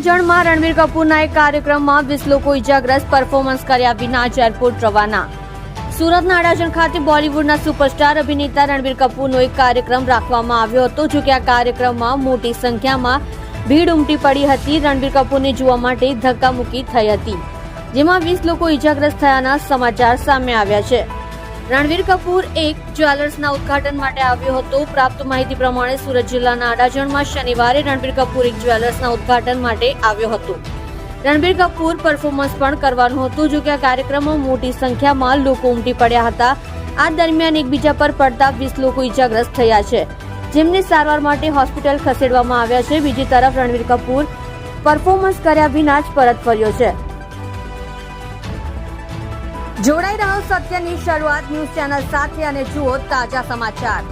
અડાજણમાં રણબીર કપૂરના એક કાર્યક્રમમાં 20 લોકો ઇજાગ્રસ્ત, પરફોર્મન્સ કર્યા વિના જ એરપોર્ટ રવાના. સુરતના અડાજણ ખાતે બોલિવૂડના સુપરસ્ટાર અભિનેતા રણબીર કપૂરનો એક કાર્યક્રમ રાખવામાં આવ્યો હતો. જો કે આ કાર્યક્રમમાં મોટી સંખ્યામાં ભીડ ઉમટી પડી હતી. રણબીર કપૂરને જોવા માટે ધક્કામુક્કી થઈ હતી, જેમાં 20 લોકો ઇજાગ્રસ્ત થયાના સમાચાર સામે આવ્યા છે. રણબીર કપૂર એક જ્વેલર્સના ઉદ્ઘાટન માટે આવ્યો હતો. પ્રાપ્ત માહિતી પ્રમાણે સુરત જિલ્લાના અડાજણમાં શનિવારે રણબીર કપૂર એક જ્વેલર્સના ઉદ્ઘાટન માટે આવ્યો હતો. રણબીર કપૂર પરફોર્મન્સ પણ કરવાનું હતું. જો કે આ કાર્યક્રમમાં મોટી સંખ્યામાં લોકો ઉમટી પડ્યા હતા. આ દરમિયાન એકબીજા પર પડતા 20 લોકો ઇજાગ્રસ્ત થયા છે, જેમને સારવાર માટે હોસ્પિટલ ખસેડવામાં આવ્યા છે. બીજી તરફ રણબીર કપૂર પરફોર્મન્સ કર્યા વિના જ પરત ફર્યો છે. જોડાઈ રહો સત્યની શરૂઆત ન્યૂઝ ચેનલ સાથે અને જુઓ તાજા સમાચાર.